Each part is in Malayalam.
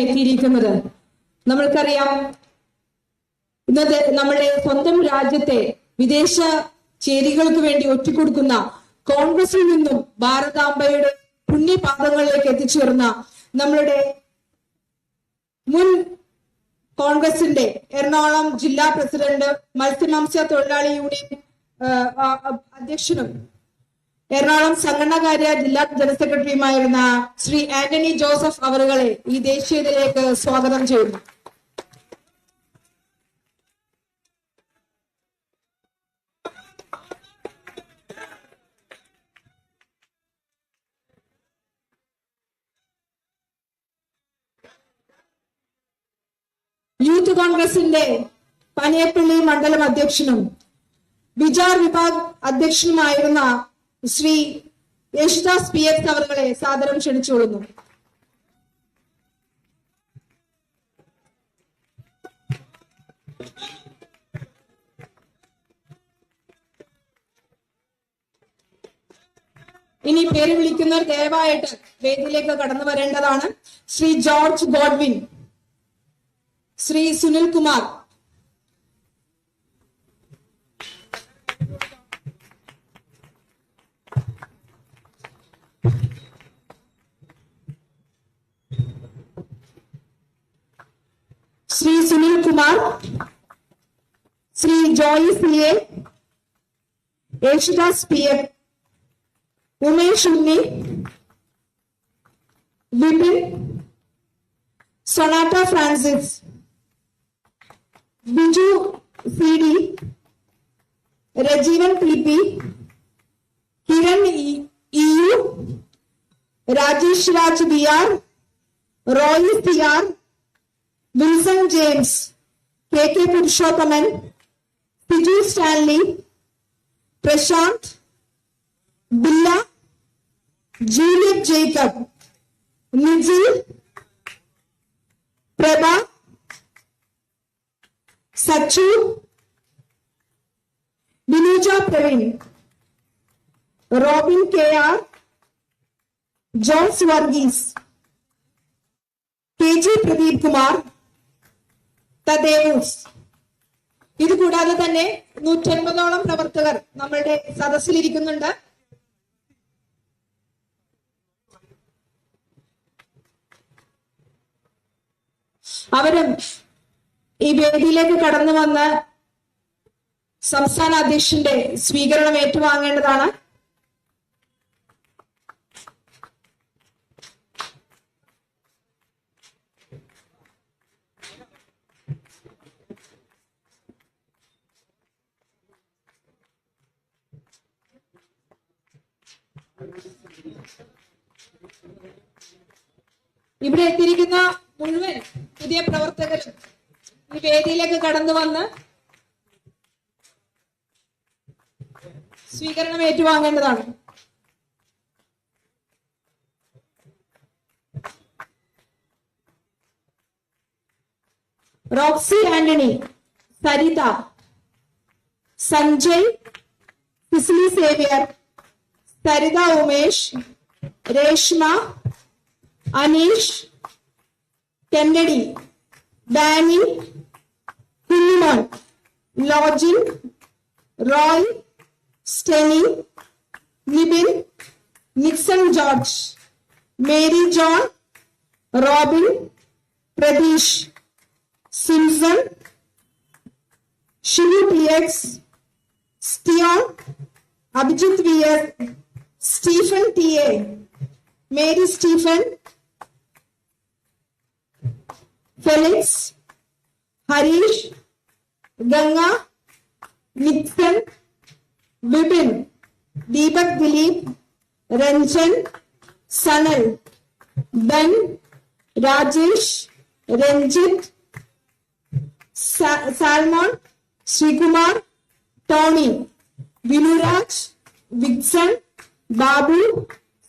എത്തിയിരിക്കുന്നത്. നമ്മൾക്കറിയാം, ഇന്നത്തെ നമ്മുടെ സ്വന്തം രാജ്യത്തെ വിദേശ ചേരികൾക്ക് വേണ്ടി ഒറ്റിക്കൊടുക്കുന്ന കോൺഗ്രസിൽ നിന്നും ഭാരതാംബയുടെ പുണ്യപാദങ്ങളിലേക്ക് എത്തിച്ചേർന്ന നമ്മളുടെ മുൻ കോൺഗ്രസിന്റെ എറണാകുളം ജില്ലാ പ്രസിഡന്റ്, മത്സ്യമാംസ്യ തൊഴിലാളി യൂണിയൻ അധ്യക്ഷനും എറണാകുളം സംഘടനാകാര്യ ജില്ലാ ജനറൽ സെക്രട്ടറിയുമായിരുന്ന ശ്രീ ആന്റണി ജോസഫ് അവറുകളെ ഈ ദേശീയതയിലേക്ക് സ്വാഗതം ചെയ്യുന്നു. യൂത്ത് കോൺഗ്രസിന്റെ പനയപ്പള്ളി മണ്ഡലം അധ്യക്ഷനും വിചാർ വിഭാഗ് അധ്യക്ഷനുമായിരുന്ന ശ്രീ യേശുദാസ് PX അവരുടെ സാദരം ക്ഷണിച്ചുകൊള്ളുന്നു. ഇനി പേര് വിളിക്കുന്നവർ ദയവായിട്ട് വേദിയിലേക്ക് കടന്നു വരേണ്ടതാണ്. Shri George Godwin, Shri Sunil Kumar, Shri Sunil Kumar, Shri Joy CA, Yesudas PF, Umesh Unni, Vipin, Sonata Francis, Biju CD, Rajeevan PP, Kiran EU, Rajesh Raj BR, Roy CR, Wilson James, KK Purushothaman, Siju Stanley, Prasanth, Billa, Juliet Jacob, Nijil, Prabha, Sachu, Binuja Praveen, Robin KR, Jones Varghese, KG Pradeep Kumar, Thadevoos. ഇതുകൂടാതെ തന്നെ 150ഓളം പ്രവർത്തകർ നമ്മളുടെ സദസ്സിലിരിക്കുന്നുണ്ട്. അവരും ഈ വേദിയിലേക്ക് കടന്നു വന്ന് സംസ്ഥാന അധ്യക്ഷന്റെ സ്വീകരണം ഏറ്റുവാങ്ങേണ്ടതാണ്. ഇവിടെ എത്തിയിരിക്കുന്ന മുഴുവൻ പുതിയ പ്രവർത്തകരും ഈ വേദിയിലേക്ക് കടന്നു വന്ന് സ്വീകരണം ഏറ്റുവാങ്ങേണ്ടതാണ്. Roxy Antony, Saritha, Sanjay, Cicily Xavier, Saritha Umesh, Reshma, Aneesh, Kennedy, Dani, Kunjumon, Lojin, Roy, Steny, Nibin, Nixon George, Mary John, Robin, Pratheesh, Simson, Shivu PX, Steyon, Abhijith VS, Stephen TA, Mary Stephen, Felix, Harish, Ganga, Nixon, Vipin, Deepak Dileep, Ranjan, Sanal, Ben, Rajesh, Ranjith, Salmon, Sreekumar, Tony, Vinuraj, Vixon, Babu,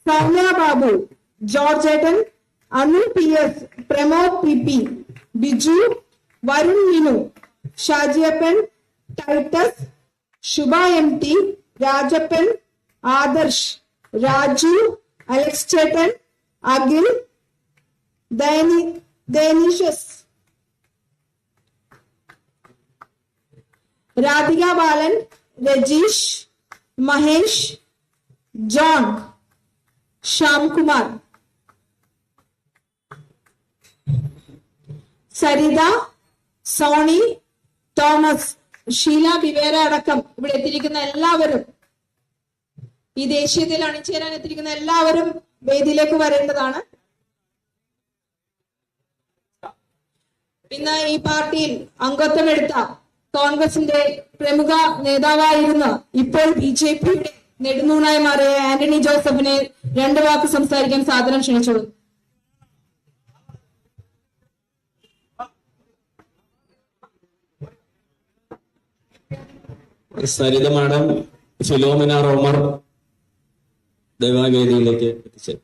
Soumya Babu, George ഏട്ടൻ, അനിൽ PS, പ്രമോദ് PP, ബിജു, വരുൺ മിനു, ഷാജിയപ്പൻ, ടൈറ്റസ്, ശുഭ MT, രാജപ്പൻ, ആദർശ്, രാജു, അലക്സ് ചേട്ടൻ, Akhil, Denishus, Radhika Balan, Rajesh, Mahesh, John, Shyam Kumar, Sarita, Sony, Thomas, Sheela Bivera അടക്കം ഇവിടെ എത്തിയിരിക്കുന്ന എല്ലാവരും, ഈ ദേശീയതയിൽ അണിചേരാൻ എത്തിയിരിക്കുന്ന എല്ലാവരും വേദിയിലേക്ക് വരേണ്ടതാണ്. ഇന്ന് ഈ പാർട്ടിയിൽ അംഗത്വം എടുത്ത കോൺഗ്രസിന്റെ പ്രമുഖ നേതാവായിരുന്ന ഇപ്പോൾ BJPയുടെ നെടുന്നൂണായി മാറിയ ആന്റണി ജോസഫിനെ 2 വാക്ക് സംസാരിക്കാൻ സാദരം ക്ഷണിച്ചോളൂ. സരിത മാഡം, ഫിലോമിന റോമർ ദൈവവേദിയിലേക്ക് എത്തിച്ചത്.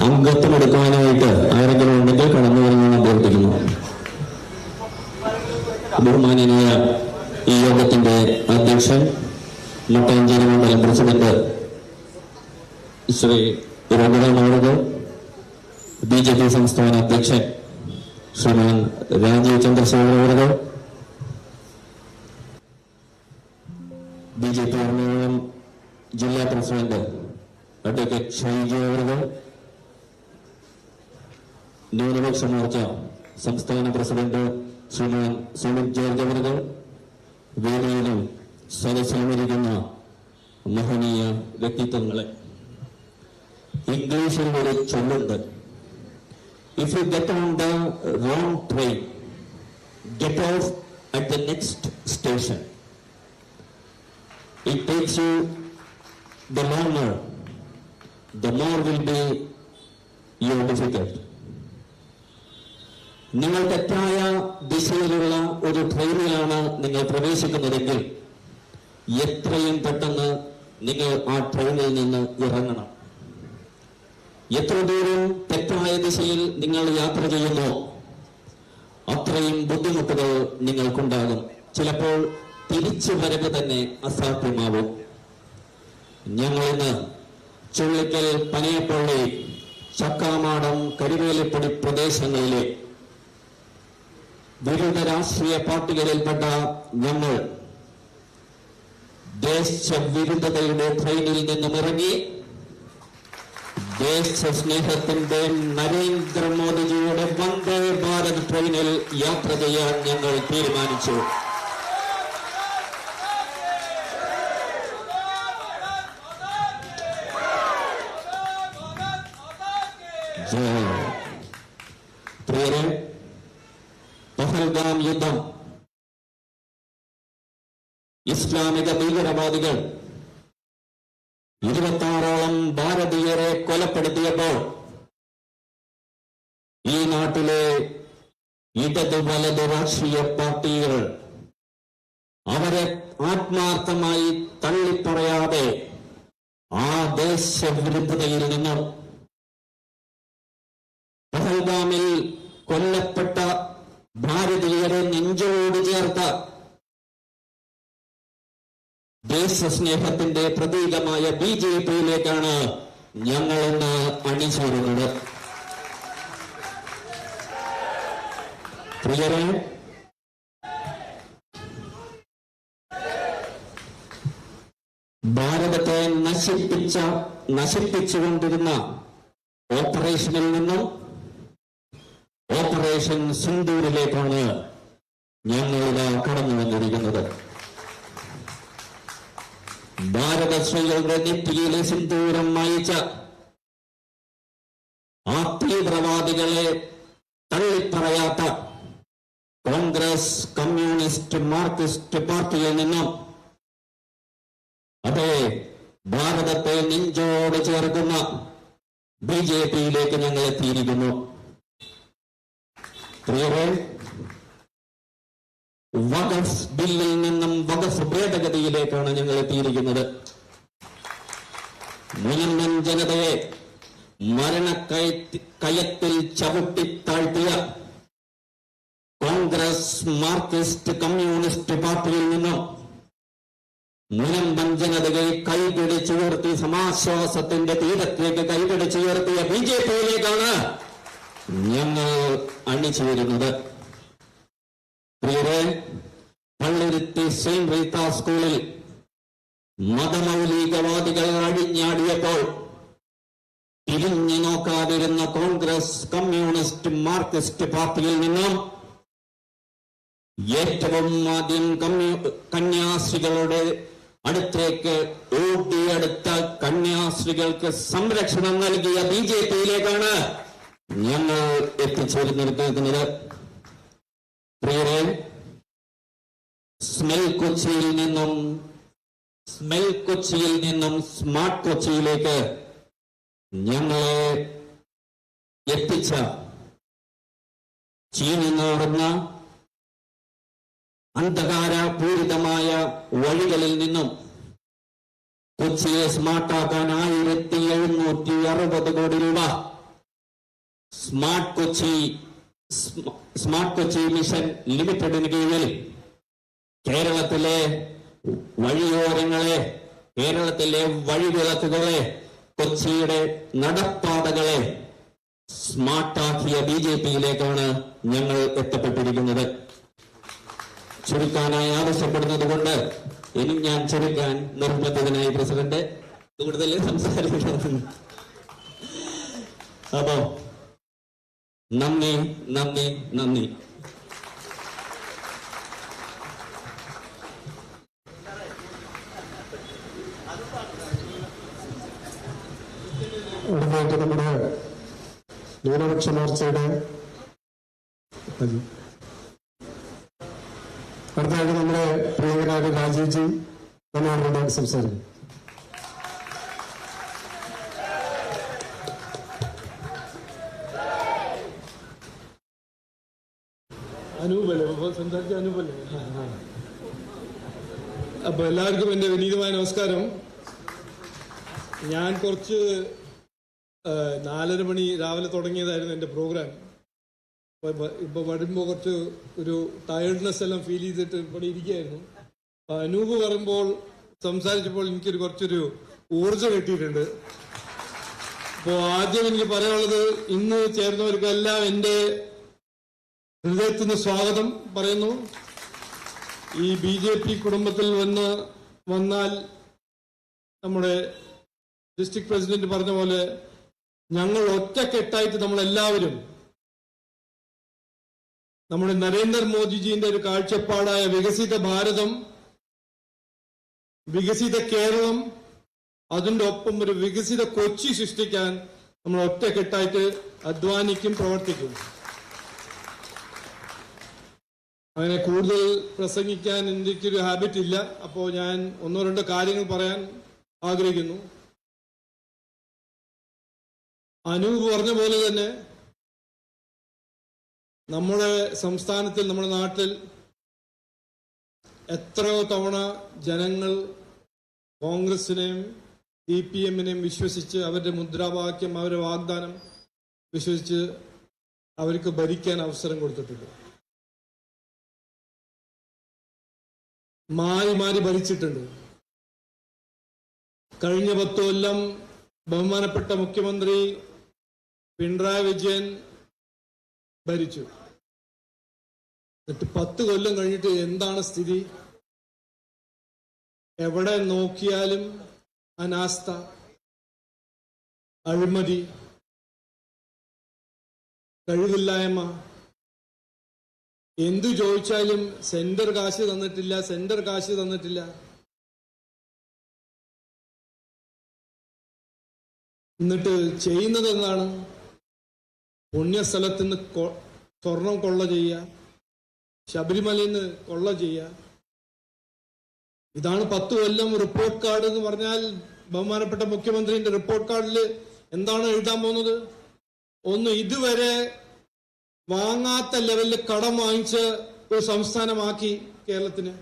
അംഗത്വം എടുക്കാനായിട്ട് ആരെങ്കിലും ഉണ്ടെങ്കിൽ കടന്നു വരുമെന്ന് അഭ്യർത്ഥിക്കുന്നു. ബഹുമാനീയ ഈ യോഗത്തിന്റെ അധ്യക്ഷൻ, മട്ടാഞ്ചേരി മണ്ഡലം പ്രസിഡന്റ് ശ്രീ രഘുറാം അവർക്ക്, BJP സംസ്ഥാന അധ്യക്ഷൻ ശ്രീമാൻ രാജീവ് ചന്ദ്രശേഖർ അവർക്ക്, BJP എറണാകുളം ജില്ലാ പ്രസിഡന്റ് അഡ്വക്കേറ്റ് ഷൈജു അവർക്ക്, ന്യൂനപക്ഷ മോർച്ച സംസ്ഥാന പ്രസിഡന്റ് ശ്രീമാൻ സുനിൽ ജോർജ് അവർക്ക്, വേദിയിലും സദസ്സിലുമിരിക്കുന്ന മഹനീയ വ്യക്തിത്വങ്ങളെ, ഇംഗ്ലീഷിൽ ഒരു ചൊല്ലുണ്ട്, if you get on the wrong train, get off at the next station. It takes you the longer, the more will be your difficult. നിങ്ങൾ തെറ്റായ ദിശയിലുള്ള ഒരു ട്രെയിനിലാണ് നിങ്ങൾ പ്രവേശിക്കുന്നതെങ്കിൽ എത്രയും പെട്ടെന്ന് നിങ്ങൾ ആ ട്രെയിനിൽ നിന്ന് ഇറങ്ങണം. എത്ര ദൂരം തെറ്റായ ദിശയിൽ നിങ്ങൾ യാത്ര ചെയ്യുന്നോ അത്രയും ബുദ്ധിമുട്ടുകൾ നിങ്ങൾക്കുണ്ടാകും. ചിലപ്പോൾ തിരിച്ചു വരവ് തന്നെ അസാധ്യമാവും. ഞങ്ങളിന്ന് ചുള്ളിക്കൽ, പനിയപ്പള്ളി, ചക്കാമാടം, കരുവേലിപ്പടി പ്രദേശങ്ങളിലെ വിവിധ രാഷ്ട്രീയ പാർട്ടികളിൽപ്പെട്ട ഞങ്ങൾ ദേശവിരുദ്ധതയുടെ ട്രെയിനിൽ നിന്നും ഇറങ്ങി ദേശസ്നേഹത്തിന്റെ നരേന്ദ്രമോദിജിയുടെ വന്ദേ ഭാരത് ട്രെയിനിൽ യാത്ര ചെയ്യാൻ ഞങ്ങൾ തീരുമാനിച്ചു. പ്രിയരെ, പഹൽഗാം യുദ്ധം ഇസ്ലാമിക ഭീകരവാദികൾ 26ഓളം ഭാരതീയരെ കൊലപ്പെടുത്തിയപ്പോൾ ഈ നാട്ടിലെ ഇടത് വലത് രാഷ്ട്രീയ പാർട്ടികൾ അവരെ ആത്മാർത്ഥമായി തള്ളിപ്പറയാതെ ആ ദേശവിരുദ്ധതയിൽ നിന്നും പഹൽഗാമിൽ കൊല്ലപ്പെട്ട ഭാരതീയരെ നെഞ്ചോട് ചേർത്ത ദേശസ്നേഹത്തിന്റെ പ്രതീകമായ BJPയിലേക്കാണ് ഞങ്ങൾ ഇന്ന് അണിചേരുന്നത്. പ്രിയരെ, ഭാരതത്തെ നശിപ്പിച്ച നശിപ്പിച്ചുകൊണ്ടിരുന്ന ഓപ്പറേഷനിൽ നിന്നും ഓപ്പറേഷൻ സിന്ദൂരിലേക്കാണ് ഞങ്ങളിത് കടന്നു വന്നിരിക്കുന്നത്. ഭാരതശ്രീകളുടെ നെറ്റിയിലെ സിന്ദൂരം മായിച്ച ആ തീവ്രവാദികളെ തള്ളിപ്പറയാത്ത കോൺഗ്രസ്, കമ്മ്യൂണിസ്റ്റ്, മാർക്സിസ്റ്റ് പാർട്ടിയിൽ നിന്നും അതേ ഭാരതത്തെ നെഞ്ചോട് ചേർക്കുന്ന BJPയിലേക്ക് ഞങ്ങൾ എത്തിയിരിക്കുന്നു. പ്രിയരെ, വഖഫ് ബില്ലിൽ നിന്നും വഖഫ് ഭേദഗതിയിലേക്കാണ് ഞങ്ങൾ എത്തിയിരിക്കുന്നത്. മുഴുവൻ ജനതയെ മരണക്കയത്തിൽ ചവിട്ടിത്താഴ്ത്തിയ കോൺഗ്രസ്, മാർക്സിസ്റ്റ്, കമ്മ്യൂണിസ്റ്റ് പാർട്ടിയിൽ നിന്നും മുഴുവൻ ജനതയെ കൈപിടിച്ചുയർത്തി സമാശ്വാസത്തിന്റെ തീരത്തേക്ക് കൈപിടിച്ചുയർത്തിയ BJPയിലേക്കാണ് ഞങ്ങൾ അണിചേരുന്നത്. പ്രിയരെ, പള്ളുരുത്തി സെയിന്റ് റീത്ത സ്കൂളിൽ മതമൗലികവാദികൾ അഴിഞ്ഞാടിയപ്പോൾ തിരിഞ്ഞു നോക്കാതിരുന്ന കോൺഗ്രസ്, കമ്മ്യൂണിസ്റ്റ്, മാർക്സിസ്റ്റ് പാർട്ടിയിൽ നിന്നും ഏറ്റവും ആദ്യം കന്യാസ്ത്രീകളുടെ അടുത്തേക്ക് ഓടിയെടുത്ത കന്യാസ്ത്രീകൾക്ക് സംരക്ഷണം നൽകിയ BJPയിലേക്കാണ് ഞങ്ങൾ എത്തിച്ചേർന്നിരിക്കുന്നത്. പ്രിയരെ, സ്മെൽ കൊച്ചിയിൽ നിന്നും സ്മാർട്ട് കൊച്ചിയിലേക്ക് ഞങ്ങളെ എത്തിച്ച ചീഞ്ഞുനാറുന്ന അന്ധകാരപൂരിതമായ വഴികളിൽ നിന്നും കൊച്ചിയെ സ്മാർട്ടാക്കാൻ 1760 കോടി രൂപ സ്മാർട്ട് കൊച്ചി മിഷൻ ലിമിറ്റഡിന് കീഴിൽ കേരളത്തിലെ വഴിയോരങ്ങളെ, കേരളത്തിലെ വഴിവിളക്കുകളെ, കൊച്ചിയുടെ നടപ്പാതകളെ സ്മാർട്ടാക്കിയ BJPയിലേക്കാണ് ഞങ്ങൾ എത്തപ്പെട്ടിരിക്കുന്നത്. ചുരുക്കാനായി ആവശ്യപ്പെടുന്നത് കൊണ്ട് ഇനി ഞാൻ ചുരുക്കാൻ നിർബന്ധിതനായി പ്രസിഡന്റ്. കൂടുതൽ സംസാരിക്കണം. അപ്പോ നന്ദി. അടുത്തായിട്ട് നമ്മുടെ ന്യൂനപക്ഷ മോർച്ചയുടെ അടുത്തായിട്ട് നമ്മുടെ പ്രിയങ്കരായ രാജീവ്ജി നമ്മോട് സംസാരിക്കും. അനൂപല്ലേ സംസാരിച്ച അനൂപല്ലേ? അപ്പൊ എല്ലാവർക്കും എന്റെ വിനീതമായ നമസ്കാരം. ഞാൻ കുറച്ച് 4:30 മണി രാവിലെ തുടങ്ങിയതായിരുന്നു എന്റെ പ്രോഗ്രാം. ഇപ്പൊ വരുമ്പോ കുറച്ച് ഒരു ടയർഡ്നെസ് എല്ലാം ഫീൽ ചെയ്തിട്ട് ഇവിടെ ഇരിക്കുകയായിരുന്നു. അനൂപ് പറയുമ്പോൾ സംസാരിച്ചപ്പോൾ എനിക്കൊരു കുറച്ചൊരു ഊർജം കിട്ടിയിട്ടുണ്ട്. അപ്പോ ആദ്യം എനിക്ക് പറയാനുള്ളത്, ഇന്ന് ചേർന്നവർക്കെല്ലാം എന്റെ ഹൃദയത്തിൽ നിന്ന് സ്വാഗതം പറയുന്നു. ഈ BJP കുടുംബത്തിൽ വന്നാൽ നമ്മുടെ ഡിസ്ട്രിക്ട് പ്രസിഡന്റ് പറഞ്ഞ പോലെ ഞങ്ങൾ ഒറ്റക്കെട്ടായിട്ട് നമ്മളെല്ലാവരും നമ്മുടെ നരേന്ദ്രമോദിജിന്റെ ഒരു കാഴ്ചപ്പാടായ വികസിത ഭാരതം, വികസിത കേരളം, അതിന്റെ ഒപ്പം ഒരു വികസിത കൊച്ചി സൃഷ്ടിക്കാൻ നമ്മൾ ഒറ്റക്കെട്ടായിട്ട് അധ്വാനിക്കും, പ്രവർത്തിക്കും. അങ്ങനെ കൂടുതൽ പ്രസംഗിക്കാൻ എനിക്കൊരു ഹാബിറ്റ് ഇല്ല. അപ്പോൾ ഞാൻ 1-2 കാര്യങ്ങൾ പറയാൻ ആഗ്രഹിക്കുന്നു. അനൂപ് പറഞ്ഞ പോലെ തന്നെ നമ്മുടെ സംസ്ഥാനത്തിൽ, നമ്മുടെ നാട്ടിൽ എത്രയോ തവണ ജനങ്ങൾ കോൺഗ്രസിനെയും CPM-നെയും വിശ്വസിച്ച്, അവരുടെ മുദ്രാവാക്യം, അവരുടെ വാഗ്ദാനം വിശ്വസിച്ച് അവർക്ക് ഭരിക്കാൻ അവസരം കൊടുത്തിട്ടുണ്ട്. മാറി ഭരിച്ചിട്ടുണ്ട്. കഴിഞ്ഞ 10 കൊല്ലം ബഹുമാനപ്പെട്ട മുഖ്യമന്ത്രി പിണറായി വിജയൻ ഭരിച്ചു. എന്നിട്ട് 10 കൊല്ലം കഴിഞ്ഞിട്ട് എന്താണ് സ്ഥിതി? എവിടെ നോക്കിയാലും അനാസ്ഥ, അഴിമതി, കഴിവില്ലായ്മ, എന്തു ചോദിച്ചാലും സെന്റർ കാശ് തന്നിട്ടില്ല. എന്നിട്ട് ചെയ്യുന്നത് എന്താണ്? പുണ്യസ്ഥലത്ത് നിന്ന് സ്വർണം കൊള്ള ചെയ്യുക, ശബരിമലയിൽ നിന്ന് കൊള്ള ചെയ്യുക. ഇതാണ് 10 കൊല്ലം റിപ്പോർട്ട് കാർഡ് എന്ന് പറഞ്ഞാൽ. ബഹുമാനപ്പെട്ട മുഖ്യമന്ത്രിന്റെ റിപ്പോർട്ട് കാർഡിൽ എന്താണ് എഴുതാൻ പോകുന്നത്? ഒന്ന്, ഇതുവരെ വാങ്ങാത്ത ലെവലിൽ കടം വാങ്ങിച്ച ഒരു സംസ്ഥാനമാക്കി കേരളത്തിന്.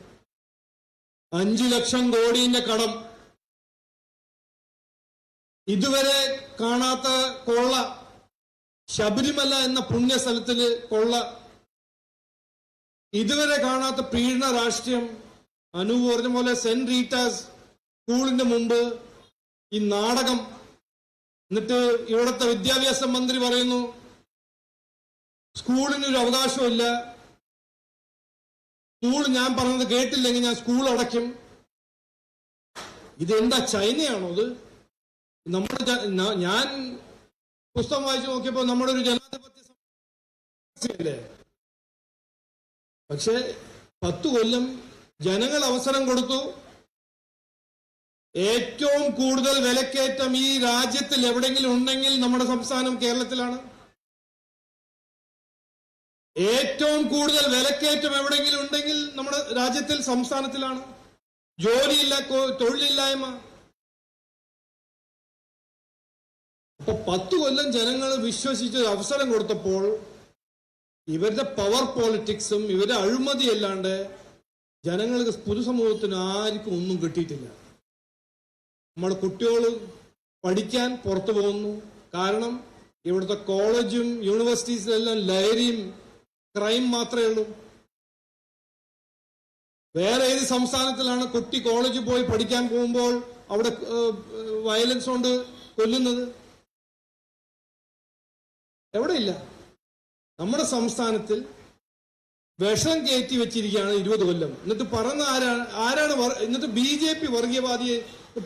5 ലക്ഷം കോടിയുടെ കടം. ഇതുവരെ കാണാത്ത കൊള്ള, ശബരിമല എന്ന പുണ്യസ്ഥലത്തില് കൊള്ള. ഇതുവരെ കാണാത്ത പീഡന രാഷ്ട്രീയം. അനൂപ് പറഞ്ഞ പോലെ സെന്റ് റീറ്റാസ് സ്കൂളിന്റെ മുമ്പ് ഈ നാടകം. എന്നിട്ട് ഇവിടുത്തെ വിദ്യാഭ്യാസ മന്ത്രി പറയുന്നു സ്കൂളിനൊരു അവകാശമില്ല, സ്കൂൾ ഞാൻ പറഞ്ഞത് കേട്ടില്ലെങ്കിൽ ഞാൻ സ്കൂൾ അടയ്ക്കും. ഇതെന്താ, ചൈനയാണോ ഇത്? ഞാൻ പുസ്തകം വായിച്ചു നോക്കിയപ്പോ നമ്മുടെ ഒരു ജനാധിപത്യ. പക്ഷെ 10 കൊല്ലം ജനങ്ങൾ അവസരം കൊടുത്തു. ഏറ്റവും കൂടുതൽ വിലക്കയറ്റം ഈ രാജ്യത്തിൽ എവിടെയെങ്കിലും ഉണ്ടെങ്കിൽ നമ്മുടെ സംസ്ഥാനം കേരളത്തിലാണ്. ഏറ്റവും കൂടുതൽ വിലക്കയറ്റം എവിടെയെങ്കിലും ഉണ്ടെങ്കിൽ നമ്മുടെ രാജ്യത്തിൽ സംസ്ഥാനത്തിലാണ്. ജോലിയില്ല, തൊഴിലില്ലായ്മ. അപ്പൊ 10 കൊല്ലം ജനങ്ങൾ വിശ്വസിച്ച് അവസരം കൊടുത്തപ്പോൾ ഇവരുടെ പവർ പോളിറ്റിക്സും ഇവരുടെ അഴിമതി അല്ലാണ്ട് ജനങ്ങൾക്ക്, പൊതുസമൂഹത്തിന് ആർക്കും ഒന്നും കിട്ടിയിട്ടില്ല. നമ്മുടെ കുട്ടികൾ പഠിക്കാൻ പുറത്തു പോകുന്നു. കാരണം ഇവിടുത്തെ കോളേജും യൂണിവേഴ്സിറ്റീസിലെല്ലാം ലഹരിയും ക്രൈം മാത്രമേ ഉള്ളൂ. വേറെ ഏത് സംസ്ഥാനത്തിലാണ് കുട്ടി കോളേജിൽ പോയി പഠിക്കാൻ പോകുമ്പോൾ അവിടെ വയലൻസ് കൊണ്ട് കൊല്ലുന്നത്? എവിടെയില്ല. നമ്മുടെ സംസ്ഥാനത്തിൽ വിഷം കയറ്റി വെച്ചിരിക്കുകയാണ് 20 കൊല്ലം. എന്നിട്ട് പറയുന്ന ആരാണ്? എന്നിട്ട് BJP വർഗീയവാദിയെ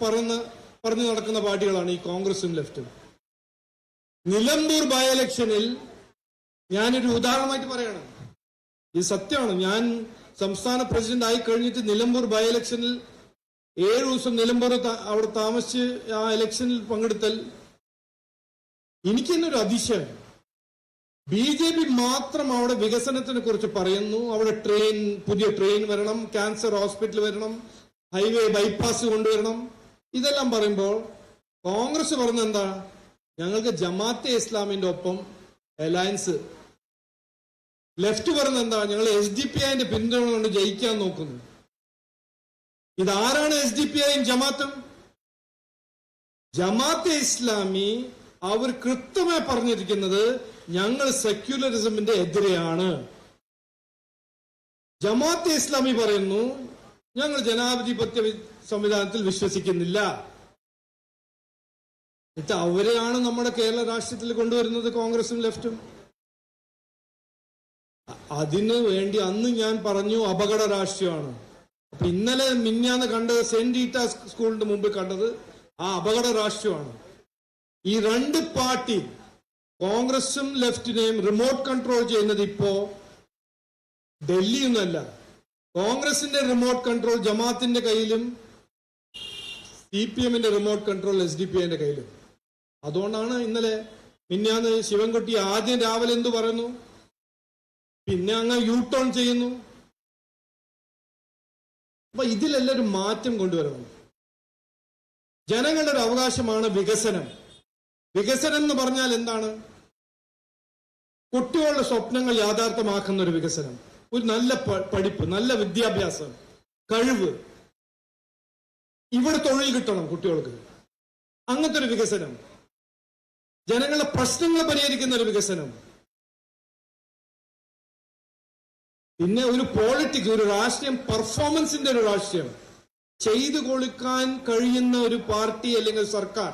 പറഞ്ഞു നടക്കുന്ന പാർട്ടികളാണ് ഈ കോൺഗ്രസും ലെഫ്റ്റും. നിലമ്പൂർ ബൈ ഇലക്ഷനിൽ ഞാനൊരു ഉദാഹരണമായിട്ട് പറയണം, ഇത് സത്യമാണ്. ഞാൻ സംസ്ഥാന പ്രസിഡന്റ് ആയി കഴിഞ്ഞിട്ട് നിലമ്പൂർ ബൈ ഇലക്ഷനിൽ 7 ദിവസം നിലമ്പൂർ അവിടെ താമസിച്ച് ആ ഇലക്ഷനിൽ പങ്കെടുത്തൽ എനിക്ക് തന്നെ ഒരു അതിശയം. BJP മാത്രം അവിടെ വികസനത്തിനെ കുറിച്ച് പറയുന്നു. അവിടെ പുതിയ ട്രെയിൻ വരണം, ക്യാൻസർ ഹോസ്പിറ്റൽ വരണം, ഹൈവേ ബൈപ്പാസ് കൊണ്ടുവരണം. ഇതെല്ലാം പറയുമ്പോൾ കോൺഗ്രസ് പറഞ്ഞ എന്താ? ഞങ്ങൾക്ക് ജമാഅത്തെ ഇസ്ലാമിന്റെ ഒപ്പം അലയൻസ്. ലെഫ്റ്റ് പറഞ്ഞ എന്താ? ഞങ്ങൾ SDPIന്റെ പിന്തുണ കൊണ്ട് ജയിക്കാൻ നോക്കുന്നു. ഇതാരാണ് SDPIയും ജമാഅത്തും? ജമാഅത്തെ ഇസ്ലാമി അവർ കൃത്യമായി പറഞ്ഞിരിക്കുന്നത് ഞങ്ങൾ സെക്യുലറിസമിന്റെ എതിരെയാണ്. ജമാഅത്തെ ഇസ്ലാമി പറയുന്നു ഞങ്ങൾ ജനാധിപത്യ സംവിധാനത്തിൽ വിശ്വസിക്കുന്നില്ല. എന്നിട്ട് അവരെയാണ് നമ്മുടെ കേരള രാഷ്ട്രീയത്തിൽ കൊണ്ടുവരുന്നത് കോൺഗ്രസും ലെഫ്റ്റും. അതിനു വേണ്ടി അന്ന് ഞാൻ പറഞ്ഞു അപകട രാഷ്ട്രീയമാണ്. അപ്പൊ ഇന്നലെ മിഞ്ഞാന്ന് കണ്ടത് സെന്റ് റീറ്റാസ് സ്കൂളിന്റെ മുമ്പിൽ കണ്ടത് ആ അപകട രാഷ്ട്രീയമാണ്. ഈ 2 പാർട്ടി കോൺഗ്രസും ലെഫ്റ്റിനെയും റിമോട്ട് കൺട്രോൾ ചെയ്യുന്നത് ഇപ്പോ ഡൽഹിയൊന്നുമല്ല. കോൺഗ്രസിന്റെ റിമോട്ട് കൺട്രോൾ ജമാഅത്തിന്റെ കയ്യിലും CPMന്റെ റിമോട്ട് കൺട്രോൾ SDPIന്റെ കയ്യിലും. അതുകൊണ്ടാണ് ഇന്നലെ മിഞ്ഞാന്ന് ശിവൻകുട്ടി ആദ്യം രാവിലെ എന്തു പറയുന്നു, പിന്നെ അങ്ങ് യൂടേൺ ചെയ്യുന്നു. അപ്പൊ ഇതിലെല്ലാം ഒരു മാറ്റം കൊണ്ടുവരണം. ജനങ്ങളുടെ ഒരു അവകാശമാണ് വികസനം. വികസനം എന്ന് പറഞ്ഞാൽ എന്താണ്? കുട്ടികളുടെ സ്വപ്നങ്ങൾ യാഥാർത്ഥ്യമാക്കുന്ന ഒരു വികസനം, ഒരു നല്ല പഠിപ്പ്, നല്ല വിദ്യാഭ്യാസം, കഴിവ്, ഇവിടെ തൊഴിൽ കിട്ടണം കുട്ടികൾക്ക്, അങ്ങനത്തെ ഒരു വികസനം, ജനങ്ങളുടെ പ്രശ്നങ്ങൾ പരിഹരിക്കുന്ന ഒരു വികസനം. പിന്നെ ഒരു പോളിറ്റിക്സ്, ഒരു രാഷ്ട്രീയം, പെർഫോമൻസിന്റെ ഒരു രാഷ്ട്രീയം, ചെയ്തു കൊടുക്കാൻ കഴിയുന്ന ഒരു പാർട്ടി അല്ലെങ്കിൽ സർക്കാർ.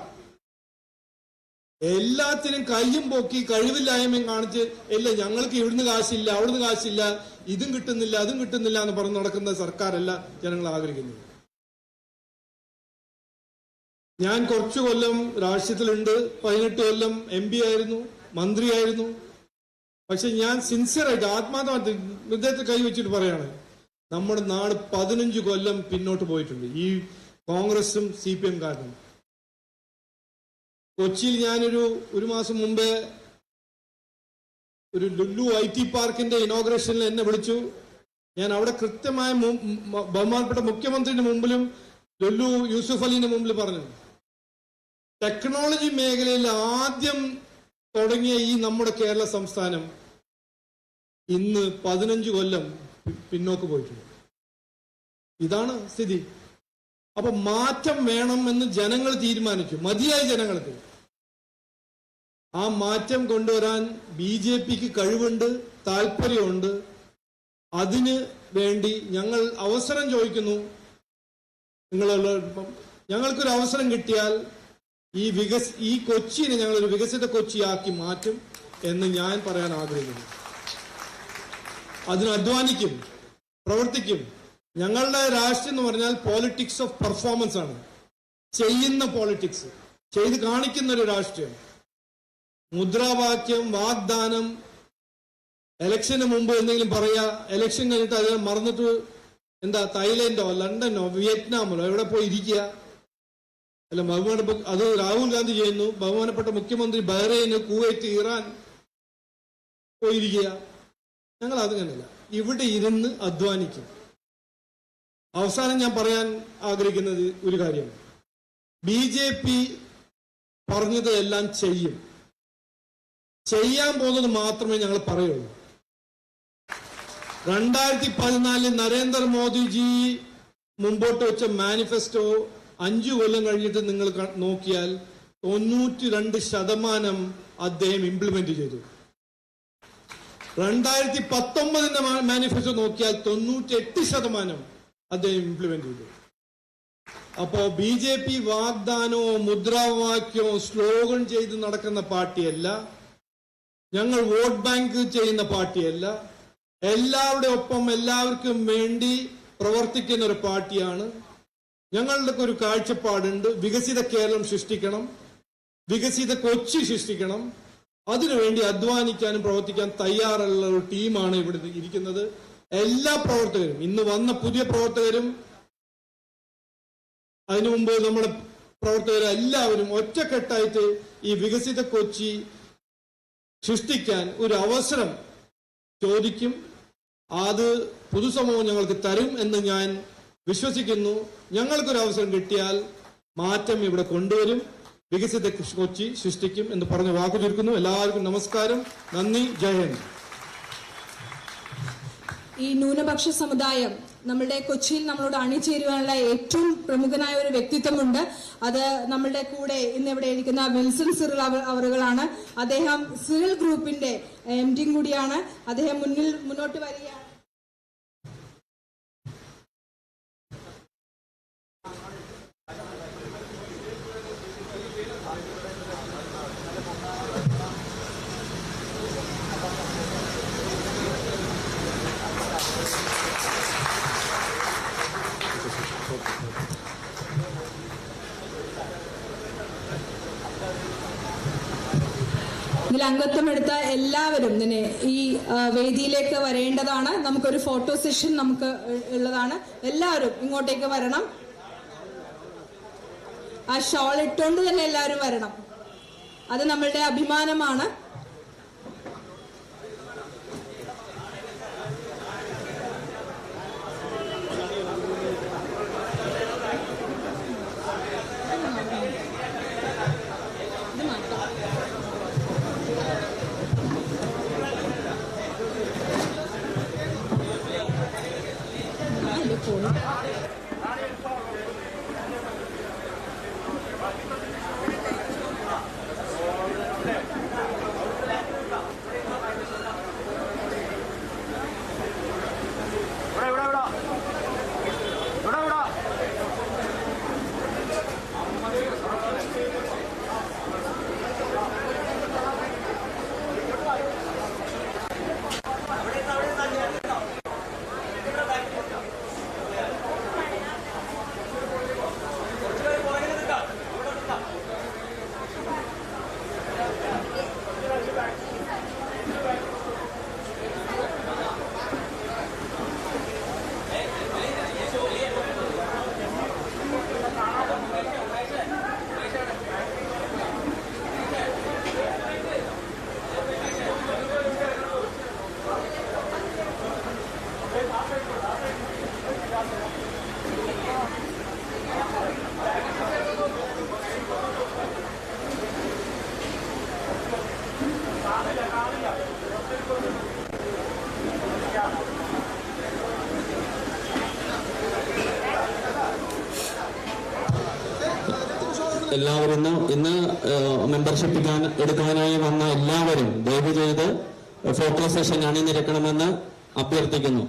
എല്ലാത്തിനും കയ്യും പൊക്കി കഴിവില്ലായ്മയും കാണിച്ച് ഇല്ല ഞങ്ങൾക്ക് ഇവിടുന്ന് കാശില്ല, അവിടുന്ന് കാശില്ല, ഇതും കിട്ടുന്നില്ല അതും കിട്ടുന്നില്ല എന്ന് പറഞ്ഞ് നടക്കുന്ന സർക്കാരല്ല ജനങ്ങൾ ആഗ്രഹിക്കുന്നത്. ഞാൻ കുറച്ചു കൊല്ലം രാഷ്ട്രീയത്തിലുണ്ട്, 18 കൊല്ലം MP ആയിരുന്നു, മന്ത്രിയായിരുന്നു. പക്ഷെ ഞാൻ സിൻസിയറായിട്ട് ആത്മാർത്ഥമായിട്ട് ഹൃദയത്തിൽ കൈവച്ചിട്ട് പറയാണ്, നമ്മുടെ നാട് 15 കൊല്ലം പിന്നോട്ട് പോയിട്ടുണ്ട് ഈ കോൺഗ്രസും CPM കാരണം. കൊച്ചിയിൽ ഞാനൊരു മാസം മുമ്പേ ഒരു ലുലു IT പാർക്കിന്റെ ഇനോഗ്രേഷനിൽ എന്നെ വിളിച്ചു. ഞാൻ അവിടെ കൃത്യമായ ബഹുമാനപ്പെട്ട മുഖ്യമന്ത്രിയുടെ മുമ്പിലും ലുലു യൂസുഫ് അലിന്റെ മുമ്പിൽ പറഞ്ഞു, ടെക്നോളജി മേഖലയിൽ ആദ്യം തുടങ്ങിയ ഈ നമ്മുടെ കേരള സംസ്ഥാനം ഇന്ന് 15 കൊല്ലം പിന്നോക്ക് പോയിട്ടുണ്ട്. ഇതാണ് സ്ഥിതി. അപ്പൊ മാറ്റം വേണം എന്ന് ജനങ്ങൾ തീരുമാനിച്ചു, മതിയായ ജനങ്ങൾക്ക്. ആ മാറ്റം കൊണ്ടുവരാൻ BJPക്ക് കഴിവുണ്ട്, താല്പര്യമുണ്ട്. അതിന് വേണ്ടി ഞങ്ങൾ അവസരം ചോദിക്കുന്നു. ഞങ്ങൾക്കൊരു അവസരം കിട്ടിയാൽ ഈ കൊച്ചിനെ ഞങ്ങളൊരു വികസിത കൊച്ചിയാക്കി മാറ്റും എന്ന് ഞാൻ പറയാൻ ആഗ്രഹിക്കുന്നു. അതിന് അധ്വാനിക്കും, പ്രവർത്തിക്കും. ഞങ്ങളുടെ രാഷ്ട്രീയം എന്ന് പറഞ്ഞാൽ പോളിറ്റിക്സ് ഓഫ് പെർഫോമൻസ് ആണ്. ചെയ്യുന്ന പോളിറ്റിക്സ്, ചെയ്ത് കാണിക്കുന്ന ഒരു രാഷ്ട്രീയം. മുദ്രാവാക്യം, വാഗ്ദാനം, ഇലക്ഷന് മുമ്പ് എന്തെങ്കിലും പറയാ, ഇലക്ഷൻ കഴിഞ്ഞിട്ട് അത് മറന്നിട്ട് തായ്ലൻഡോ ലണ്ടനോ വിയറ്റ്നാമോ എവിടെ പോയി ഇരിക്കുക. അല്ല, അത് രാഹുൽ ഗാന്ധി ചെയ്യുന്നു. ബഹുമാനപ്പെട്ട മുഖ്യമന്ത്രി ബഹ്റൈന്, കുവൈറ്റ്, ഇറാൻ പോയിരിക്കുക. ഞങ്ങൾ അതങ്ങനെയല്ല, ഇവിടെ ഇരുന്ന് അധ്വാനിക്കും. അവസാനം ഞാൻ പറയാൻ ആഗ്രഹിക്കുന്നത് ഒരു കാര്യം, BJP പറഞ്ഞത് എല്ലാം ചെയ്യും. ചെയ്യാൻ പോകുന്നത് മാത്രമേ ഞങ്ങൾ പറയുള്ളൂ. 2014 നരേന്ദ്രമോദിജി മുമ്പോട്ട് വെച്ച മാനിഫെസ്റ്റോ 5 കൊല്ലം കഴിഞ്ഞിട്ട് നിങ്ങൾ നോക്കിയാൽ 92% അദ്ദേഹം ഇംപ്ലിമെന്റ് ചെയ്തു. 2019 മാനിഫെസ്റ്റോ നോക്കിയാൽ 98% അദ്ദേഹം ഇംപ്ലിമെന്റ് ചെയ്തു. അപ്പോ BJP വാഗ്ദാനമോ മുദ്രാവാക്യമോ സ്ലോഗൻ ചെയ്ത് നടക്കുന്ന പാർട്ടിയല്ല. ഞങ്ങൾ വോട്ട് ബാങ്ക് ചെയ്യുന്ന പാർട്ടിയല്ല. എല്ലാവരുടെ ഒപ്പം എല്ലാവർക്കും വേണ്ടി പ്രവർത്തിക്കുന്ന ഒരു പാർട്ടിയാണ്. ഞങ്ങളുടെ ഒരു കാഴ്ചപ്പാടുണ്ട്. വികസിത കേരളം സൃഷ്ടിക്കണം, വികസിത കൊച്ചി സൃഷ്ടിക്കണം. അതിനുവേണ്ടി അധ്വാനിക്കാനും പ്രവർത്തിക്കാൻ തയ്യാറുള്ള ഒരു ടീമാണ് ഇവിടെ ഇരിക്കുന്നത്. എല്ലാ പ്രവർത്തകരും, ഇന്ന് വന്ന പുതിയ പ്രവർത്തകരും അതിനു മുമ്പ് നമ്മുടെ പ്രവർത്തകരും എല്ലാവരും ഒറ്റക്കെട്ടായിട്ട് ഈ വികസിത കൊച്ചി സൃഷ്ടിക്കാൻ ഒരു അവസരം ചോദിക്കും. അത് പൊതുസമൂഹം ഞങ്ങൾക്ക് തരും എന്ന് ഞാൻ വിശ്വസിക്കുന്നു. ഞങ്ങൾക്കൊരു അവസരം കിട്ടിയാൽ മാറ്റം ഇവിടെ കൊണ്ടുവരും, വികസിത കൊച്ചി സൃഷ്ടിക്കും എന്ന് പറഞ്ഞ് വാക്കു ചുരുക്കുന്നു. എല്ലാവർക്കും നമസ്കാരം, നന്ദി, ജയ് ഹിന്ദ്. ഈ ന്യൂനപക്ഷ സമുദായം നമ്മുടെ കൊച്ചിയിൽ നമ്മളോട് അണിചേരുവാനുള്ള ഏറ്റവും പ്രമുഖനായ ഒരു വ്യക്തിത്വമുണ്ട്. അത് നമ്മളുടെ കൂടെ ഇന്ന് ഇവിടെ ഇരിക്കുന്ന വിൽസൺ സിറിൽ അവറുകളാണ്. അദ്ദേഹം സിറിൽ ഗ്രൂപ്പിന്റെ MD കൂടിയാണ്. അദ്ദേഹം മുന്നോട്ട് വരികയാണ്. ഇതിൽ അംഗത്വമെടുത്ത എല്ലാവരും തന്നെ ഈ വേദിയിലേക്ക് വരേണ്ടതാണ്. നമുക്കൊരു ഫോട്ടോ സെഷൻ നമുക്ക് ഉള്ളതാണ്. എല്ലാവരും ഇങ്ങോട്ടേക്ക് വരണം. ആ ഷോൾ ഇട്ടുകൊണ്ട് തന്നെ എല്ലാവരും വരണം. അത് നമ്മളുടെ അഭിമാനമാണ്. എല്ലാവരും ഇന്ന് മെമ്പർഷിപ്പ് എടുക്കാനായി വന്ന എല്ലാവരും ദയവ് ചെയ്ത് ഫോട്ടോ സെഷൻ അണിനിരക്കണമെന്ന് അഭ്യർത്ഥിക്കുന്നു.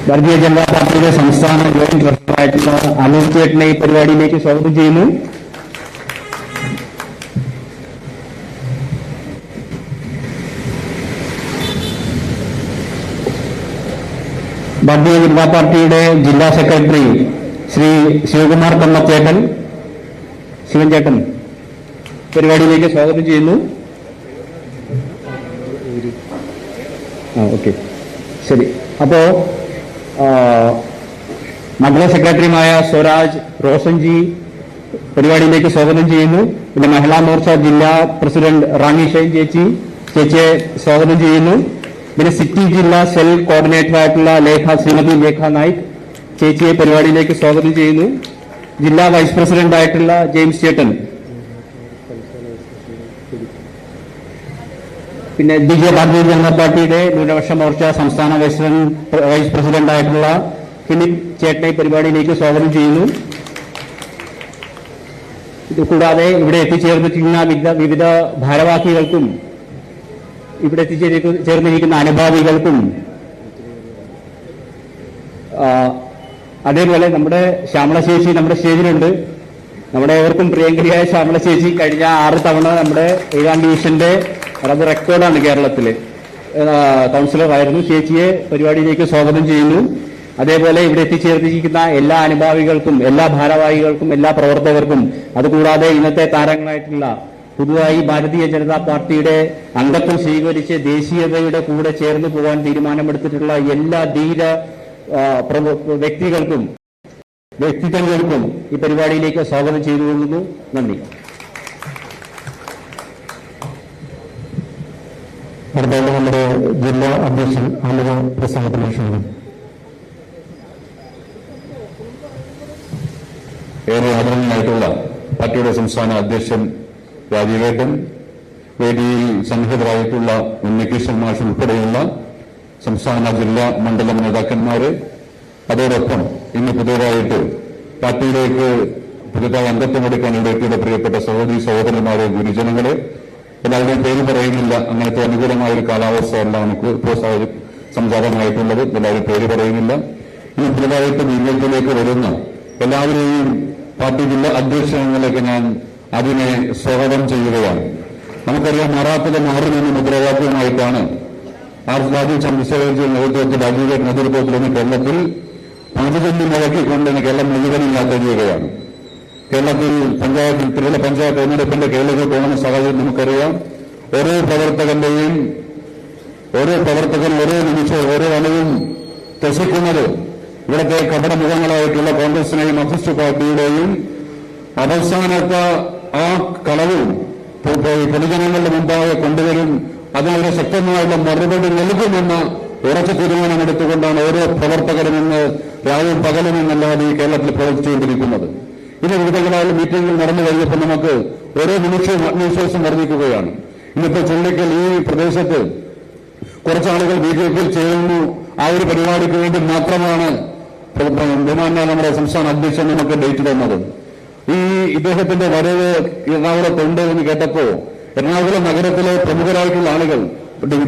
ഭാരതീയ ജനതാ പാർട്ടിയുടെ സംസ്ഥാന ജോയിന്റ് ട്രഷററായിട്ടുള്ള അനൂപ് ചേട്ടനെ ഈ പരിപാടിയിലേക്ക് സ്വാഗതം ചെയ്യുന്നു. ഭാരതീയ ജനതാ പാർട്ടിയുടെ ജില്ലാ സെക്രട്ടറി ശ്രീ ശിവകുമാർ കമ്മച്ചേട്ടൻ, ശിവൻ ചേട്ടൻ പരിപാടിയിലേക്ക് സ്വാഗതം ചെയ്യുന്നു. ഓക്കെ, ശരി. അപ്പോ മണ്ഡലം സെക്രട്ടറിയുമായ സ്വരാജ് റോഷൻജി പരിപാടിയിലേക്ക് സ്വാഗതം ചെയ്യുന്നു. പിന്നെ മഹിളാ മോർച്ച ജില്ലാ പ്രസിഡന്റ് റാണി ഷൈൻ ചേച്ചിയെ സ്വാഗതം ചെയ്യുന്നു. പിന്നെ സിറ്റി ജില്ലാ സെൽ കോർഡിനേറ്ററായിട്ടുള്ള ശ്രീമതി ലേഖ നായിക് ചേച്ചിയെ പരിപാടിയിലേക്ക് സ്വാഗതം ചെയ്യുന്നു. ജില്ലാ വൈസ് പ്രസിഡന്റായിട്ടുള്ള ജെയിംസ് ചേട്ടൻ, പിന്നെ ഭാരതീയ ജനതാ പാർട്ടിയുടെ ന്യൂനപക്ഷ മോർച്ച സംസ്ഥാന വൈസ് പ്രസിഡന്റായിട്ടുള്ള ഫിലിപ്പ് ചേട്ടനെ പരിപാടിയിലേക്ക് സ്വാഗതം ചെയ്യുന്നു. ഇതുകൂടാതെ ഇവിടെ എത്തിച്ചേർന്നിരിക്കുന്ന വിവിധ ഭാരവാഹികൾക്കും ഇവിടെ എത്തിച്ചേർന്നിരിക്കുന്ന അനുഭാവികൾക്കും അതേപോലെ നമ്മുടെ ശ്യാമള ചേച്ചി നമ്മുടെ സ്റ്റേജിലുണ്ട്. നമ്മുടെ ഏവർക്കും പ്രിയങ്കരിയായ ശ്യാമള ചേച്ചി കഴിഞ്ഞ 6 തവണ നമ്മുടെ 7ാം ഡിവിഷന്റെ അത് റെക്കോർഡാണ് കേരളത്തില് കൗൺസിലർ ആയിരുന്നു. ചേച്ചിയെ പരിപാടിയിലേക്ക് സ്വാഗതം ചെയ്യുന്നു. അതേപോലെ ഇവിടെ എത്തിച്ചേർന്നിരിക്കുന്ന എല്ലാ അനുഭാവികൾക്കും എല്ലാ ഭാരവാഹികൾക്കും എല്ലാ പ്രവർത്തകർക്കും അതുകൂടാതെ ഇന്നത്തെ താരങ്ങളായിട്ടുള്ള പുതുതായി ഭാരതീയ ജനതാ പാർട്ടിയുടെ അംഗത്വം സ്വീകരിച്ച് ദേശീയതയുടെ കൂടെ ചേർന്ന് പോകാൻ തീരുമാനമെടുത്തിട്ടുള്ള എല്ലാ ധീര വ്യക്തിത്വങ്ങൾക്കും ഈ പരിപാടിയിലേക്ക് സ്വാഗതം ചെയ്തുകൊള്ളുന്നു. നന്ദി. അടുത്ത നമ്മുടെ ജില്ലാ അധ്യക്ഷൻ ആലുവ പ്രസംഗത്തിന് ക്ഷണിക്കുന്നു. ഏറെ ആദരണീയനായിട്ടുള്ള പാർട്ടിയുടെ സംസ്ഥാന അധ്യക്ഷൻ രാജീവേട്ടൻ, വേദിയിൽ സന്നിഹിതരായിട്ടുള്ള ഉണ്ണികൃഷ്ണൻ മാഷ് ഉൾപ്പെടെയുള്ള സംസ്ഥാന ജില്ലാ മണ്ഡലം നേതാക്കന്മാര്, അതോടൊപ്പം ഇന്ന് പുതിയതായിട്ട് പാർട്ടിയിലേക്ക് പുതുതായി അംഗത്വമെടുക്കാൻ ഇടയ്ക്കുള്ള പ്രിയപ്പെട്ട സഹോദരി സഹോദരന്മാരെ, ഗുരുജനങ്ങളെ, എല്ലാവരുടെയും പേര് പറയുന്നില്ല. അങ്ങനത്തെ അനുകൂലമായ ഒരു കാലാവസ്ഥയല്ല നമുക്ക് ഇപ്പോൾ സംജാതമായിട്ടുള്ളത്. എല്ലാവരും പേര് പറയുന്നില്ല. ഇനി പുതുതായിട്ട് ബിജെപിയിലേക്ക് വരുന്ന എല്ലാവരെയും പാർട്ടി ജില്ലാ അധ്യക്ഷങ്ങളിലേക്ക് ഞാൻ അതിനെ സ്വാഗതം ചെയ്യുകയാണ്. നമുക്കറിയാം, മാറാത്തത് മാറുമെന്ന മുദ്രാവാക്യമായിട്ടാണ് രാജീവ് ചന്ദ്രശേഖരജിയുടെ നേതൃത്വത്തിൽ രാജീവിന്റെ നേതൃത്വത്തിലൊന്ന് കേരളത്തിൽ പഞ്ചജന്തി മുഴക്കിക്കൊണ്ട് കേരളം മുഴുവനും യാത്ര ചെയ്യുകയാണ്. കേരളത്തിൽ ത്രിതല പഞ്ചായത്ത് തെരഞ്ഞെടുപ്പിന്റെ കേരളത്തിൽ പോകുന്ന സാഹചര്യം നമുക്കറിയാം. ഓരോ പ്രവർത്തകൻ ഓരോ നിമിഷവും ഓരോ അണുവും ത്യജിക്കുന്നത് ഇവിടുത്തെ കപടമുഖങ്ങളായിട്ടുള്ള കോൺഗ്രസിനെയും മാർക്സിസ്റ്റ് പാർട്ടിയുടെയും അവസാനത്തെ ആ കളവും പൊതുജനങ്ങളുടെ മുമ്പാകെ കൊണ്ടുവരും. അതിനൊരു ശക്തമായുള്ള മറുപടി നൽകുമെന്ന ഉറച്ച തീരുമാനമെടുത്തുകൊണ്ടാണ് ഓരോ പ്രവർത്തകരും ഇന്ന് രാവും പകലും എന്നല്ലാതെ ഈ കേരളത്തിൽ പ്രവർത്തിച്ചുകൊണ്ടിരിക്കുന്നത്. ഇത് വിവിധങ്ങളായ മീറ്റിംഗുകൾ നടന്നു കഴിഞ്ഞപ്പോൾ നമുക്ക് ഓരോ നിമിഷവും ആത്മവിശ്വാസം വർദ്ധിക്കുകയാണ്. ഇന്നിപ്പോൾ ചുള്ളിക്കൽ ഈ പ്രദേശത്ത് കുറച്ചാളുകൾ ബിജെപിയിൽ ചേരുന്നു. ആ ഒരു പരിപാടിക്ക് വേണ്ടി മാത്രമാണ് നമ്മുടെ സംസ്ഥാന അധ്യക്ഷൻ നമുക്ക് ഡേറ്റ് തന്നത്. ഇദ്ദേഹത്തിന്റെ വരവ് എറണാകുളത്തുണ്ട് എന്ന് കേട്ടപ്പോ എറണാകുളം നഗരത്തിലെ പ്രമുഖരായിട്ടുള്ള ആളുകൾ,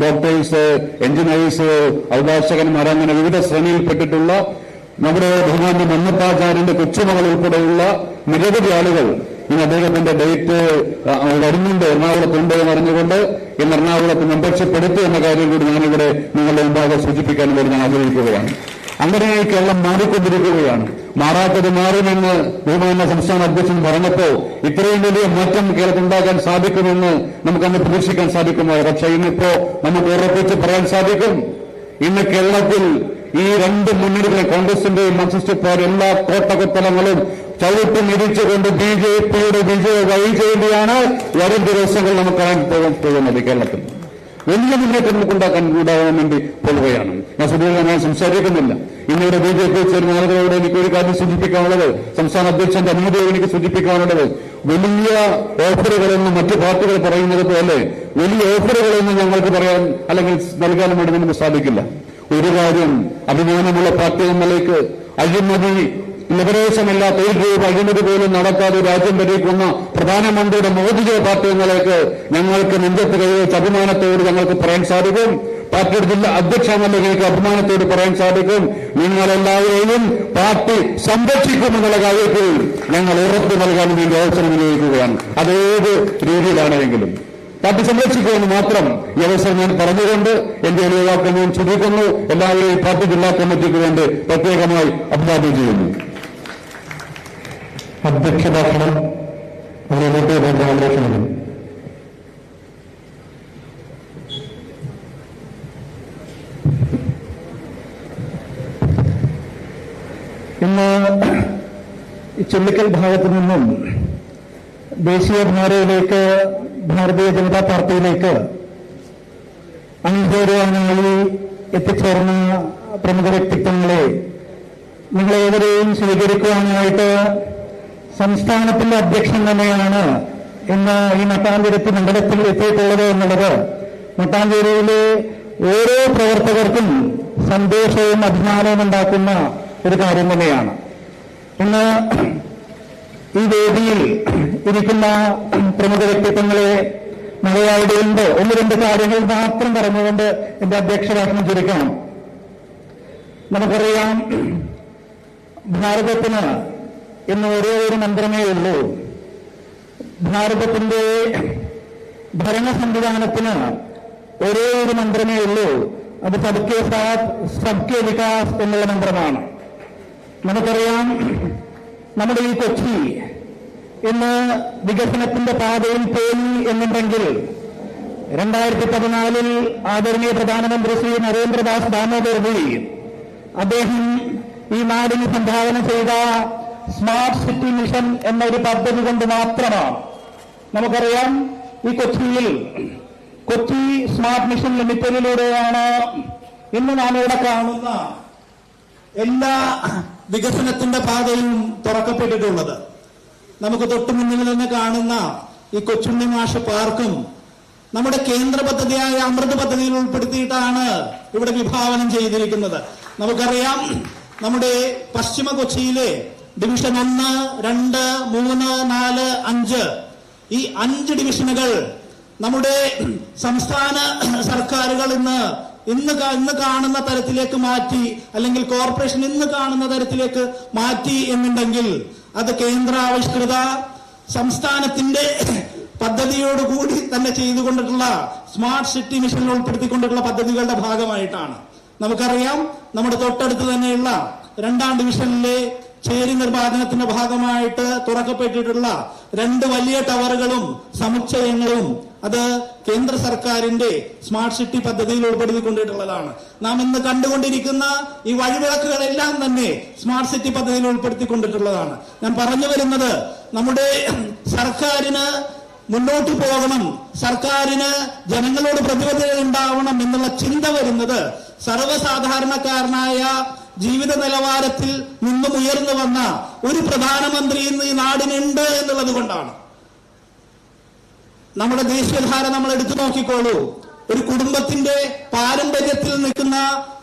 ഡോക്ടേഴ്സ്, എഞ്ചിനീയേഴ്സ്, അഭിഭാഷകന്മാർ, അങ്ങനെ വിവിധ ശ്രേണിയിൽപ്പെട്ടിട്ടുള്ള നമ്മുടെ ബഹുമാന്യ മന്നപ്പാചാര്യന്റെ കൊച്ചുമകൾ ഉൾപ്പെടെയുള്ള നിരവധി ആളുകൾ ഇന്ന് അദ്ദേഹത്തിന്റെ ഡേറ്റ് വരുന്നുണ്ട്, എറണാകുളത്തുണ്ട് എന്ന് അറിഞ്ഞുകൊണ്ട് ഇന്ന് എറണാകുളത്ത് മെമ്പർഷിപ്പ് എടുത്തു എന്ന കാര്യം കൂടി ഞാനിവിടെ നിങ്ങളുടെ മുമ്പാകെ സൂചിപ്പിക്കാൻ വേണ്ടി ഞാൻ ആഗ്രഹിക്കുകയാണ്. അങ്ങനെയായി കേരളം മാറിക്കൊണ്ടിരിക്കുകയാണ്. മാറാത്തത് മാറുമെന്ന് ബഹുമാന സംസ്ഥാന അധ്യക്ഷൻ പറഞ്ഞപ്പോൾ ഇത്രയും വലിയ മാറ്റം കേരളത്തിൽ ഉണ്ടാക്കാൻ സാധിക്കുമെന്ന് നമുക്കന്ന് പ്രതീക്ഷിക്കാൻ സാധിക്കുമോ? പക്ഷേ ഇന്നിപ്പോ നമുക്ക് ഉറപ്പിച്ച് പറയാൻ സാധിക്കും, ഇന്ന് കേരളത്തിൽ ഈ രണ്ട് മുന്നണികളെ, കോൺഗ്രസിന്റെയും മാർക്സിസ്റ്റ് പാർട്ടി, എല്ലാ കോട്ടകൊത്തലങ്ങളും ചവിട്ടി മിതിച്ചുകൊണ്ട് BJPയുടെ വിജയ വഴി ചെയ്യേണ്ടിയാണ് വരും ദിവസങ്ങൾ നമുക്ക് കാണാൻ പോകുന്നത്. കേരളത്തിൽ വലിയ മുന്നേറ്റം നമുക്കുണ്ടാക്കാൻ ഉണ്ടാകാൻ വേണ്ടി പോവുകയാണ്. ഞാൻ സുദീർഘമായി സംസാരിക്കുന്നില്ല. ഇന്നിവിടെ BJP ചേർന്ന ആളുകളോട് എനിക്കൊരു കാര്യം സൂചിപ്പിക്കാനുള്ളത്, സംസ്ഥാന അധ്യക്ഷന്റെ അനുമതിയോട് എനിക്ക് സൂചിപ്പിക്കാനുള്ളത്, വലിയ ഓഫറുകളെന്ന് മറ്റു പാർട്ടികൾ പറയുന്നത് പോലെ വലിയ ഓഫറുകളെന്ന് ഞങ്ങൾക്ക് പറയാൻ അല്ലെങ്കിൽ നൽകാൻ വേണ്ടി നമുക്ക് സാധിക്കില്ല. ഒരു കാര്യം, അഭിമാനമുള്ള പാർട്ടി എന്നതിലേക്ക് അഴിമതി ലിബറേഷനില്ലാത്ത ഒരു രൂപ അഴിമതി പോലും നടത്താതെ രാജ്യം ഭരിക്കുന്ന പ്രധാനമന്ത്രിയുടെ മോദിയുടെ പാർട്ടി എന്നതിലേക്ക് ഞങ്ങൾക്ക് നെഞ്ചത്ത് കൈവച്ച് അഭിമാനത്തോട് ഞങ്ങൾക്ക് പറയാൻ സാധിക്കും. പാർട്ടിയുടെ ജില്ലാ അധ്യക്ഷ എന്ന നിലയ്ക്ക് അഭിമാനത്തോട് പറയാൻ സാധിക്കും, നിങ്ങളെല്ലാവരെയും പാർട്ടി സംരക്ഷിക്കുമെന്നുള്ള കാര്യത്തിൽ ഞങ്ങൾ ഉറപ്പ് നൽകാൻ വേണ്ടി അവസരം വിനിയോഗിക്കുകയാണ്. അതേത് രീതിയിലാണെങ്കിലും പാർട്ടി സംരക്ഷിക്കുമെന്ന് മാത്രം ഈ അവസരം ഞാൻ പറഞ്ഞുകൊണ്ട് എന്റെ യുവാക്കൾ ഞാൻ ചുരുക്കുന്നു. എല്ലാവരെയും പാർട്ടി ജില്ലാ കമ്മിറ്റിക്ക് വേണ്ടി പ്രത്യേകമായി അഭിവാദ്യം ചെയ്യുന്നു. അധ്യക്ഷ ഭാഷണം അതിലേക്ക് രാമകൃഷ്ണൻ. ഇന്ന് ചുള്ളിക്കൽ ഭാഗത്തു നിന്നും ദേശീയധാരയിലേക്ക്, ഭാരതീയ ജനതാ പാർട്ടിയിലേക്ക് അണിചേരുവാനായി എത്തിച്ചേർന്ന പ്രമുഖ വ്യക്തിത്വങ്ങളെ നിങ്ങളേവരെയും സ്വീകരിക്കുവാനായിട്ട് സംസ്ഥാനത്തിന്റെ അധ്യക്ഷൻ തന്നെയാണ് ഇന്ന് ഈ മട്ടാഞ്ചേരി മണ്ഡലത്തിൽ എത്തിയിട്ടുള്ളത് എന്നുള്ളത് മട്ടാഞ്ചേരിയിലെ ഓരോ പ്രവർത്തകർക്കും സന്തോഷവും അഭിമാനവും ഉണ്ടാക്കുന്ന ഒരു കാര്യം തന്നെയാണ്. ഇന്ന് ഈ വേദിയിൽ ഇരിക്കുന്ന പ്രമുഖ വ്യക്തിത്വങ്ങളെ മലയാളികളുണ്ട്. ഒന്ന് രണ്ട് കാര്യങ്ങൾ മാത്രം പറഞ്ഞുകൊണ്ട് എന്റെ അധ്യക്ഷ ഭാഷണം ചുരുക്കണം. നമുക്കറിയാം, ഭാരതത്തിന് ഇന്ന് ഒരേ ഒരു മന്ത്രമേ ഉള്ളൂ. ഭാരതത്തിന്റെ ഭരണ സംവിധാനത്തിന് ഒരേ ഒരു മന്ത്രമേ ഉള്ളൂ. അത് സബ്കെ സാത്ത് സബ്കെ വികാസ് എന്നുള്ള മന്ത്രമാണ്. നമുക്കറിയാം, നമ്മുടെ ഈ കൊച്ചി ഇന്ന് വികസനത്തിന്റെ പാതയിൽ പോയി എന്നുണ്ടെങ്കിൽ 2014 ആദരണീയ പ്രധാനമന്ത്രി ശ്രീ നരേന്ദ്രദാസ് ദാമോദർജി അദ്ദേഹം ഈ നാടിന് സംഭാവന ചെയ്ത സ്മാർട്ട് സിറ്റി മിഷൻ എന്നൊരു പദ്ധതി കൊണ്ട് മാത്രമാണ് നമുക്കറിയാം ഈ കൊച്ചിയിൽ കൊച്ചി സ്മാർട്ട് മിഷൻ ലിമിറ്റഡിലൂടെയാണ് ഇന്ന് നാമിവിടെ കാണുന്ന എല്ലാ വികസനത്തിന്റെ പാതയും തുറക്കപ്പെട്ടിട്ടുള്ളത്. നമുക്ക് തൊട്ടു മുന്നിൽ നിന്ന് കാണുന്ന ഈ കൊച്ചുണ്ണി മാഷ് പാർക്കും നമ്മുടെ കേന്ദ്ര പദ്ധതിയായ അമൃത് പദ്ധതിയിൽ ഉൾപ്പെടുത്തിയിട്ടാണ് ഇവിടെ വിഭാവനം ചെയ്തിരിക്കുന്നത്. നമുക്കറിയാം, നമ്മുടെ പശ്ചിമ കൊച്ചിയിലെ ഡിവിഷൻ 1, 2, 3, 4, 5 ഈ 5 ഡിവിഷനുകൾ നമ്മുടെ സംസ്ഥാന സർക്കാരുകൾ ഇന്ന് കാണുന്ന തരത്തിലേക്ക് മാറ്റി, അല്ലെങ്കിൽ കോർപ്പറേഷൻ ഇന്ന് കാണുന്ന തരത്തിലേക്ക് മാറ്റി എന്നുണ്ടെങ്കിൽ അത് കേന്ദ്രാവിഷ്കൃത സംസ്ഥാനത്തിന്റെ പദ്ധതിയോടുകൂടി തന്നെ ചെയ്തുകൊണ്ടിട്ടുള്ള സ്മാർട്ട് സിറ്റി മിഷനിൽ ഉൾപ്പെടുത്തിക്കൊണ്ടിട്ടുള്ള പദ്ധതികളുടെ ഭാഗമായിട്ടാണ്. നമുക്കറിയാം, നമ്മുടെ തൊട്ടടുത്ത് തന്നെയുള്ള 2ാം ഡിവിഷനിലെ ചേരി നിർമ്മാണത്തിന്റെ ഭാഗമായിട്ട് തുറക്കപ്പെട്ടിട്ടുള്ള 2 വലിയ ടവറുകളും സമുച്ചയങ്ങളും അത് കേന്ദ്ര സർക്കാരിന്റെ സ്മാർട്ട് സിറ്റി പദ്ധതിയിൽ ഉൾപ്പെടുത്തിക്കൊണ്ടിട്ടുള്ളതാണ്. നാം ഇന്ന് കണ്ടുകൊണ്ടിരിക്കുന്ന ഈ വഴിവിളക്കുകളെല്ലാം തന്നെ സ്മാർട്ട് സിറ്റി പദ്ധതിയിൽ ഉൾപ്പെടുത്തിക്കൊണ്ടിട്ടുള്ളതാണ്. ഞാൻ പറഞ്ഞു വരുന്നത്, നമ്മുടെ സർക്കാരിന് മുന്നോട്ട് പോകണം, സർക്കാരിന് ജനങ്ങളോട് പ്രതിബദ്ധത ഉണ്ടാവണം എന്നുള്ള ചിന്ത വരുന്നത് സർവ്വസാധാരണക്കാരനായ ജീവിത നിലവാരത്തിൽ നിന്നും ഉയർന്നു വന്ന ഒരു പ്രധാനമന്ത്രി ഇന്ന് ഈ നാടിനുണ്ട് എന്നുള്ളത് കൊണ്ടാണ്. നമ്മുടെ ദേശീയധാര നമ്മൾ എടുത്തു നോക്കിക്കോളൂ. ഒരു കുടുംബത്തിന്റെ പാരമ്പര്യത്തിൽ നിൽക്കുന്ന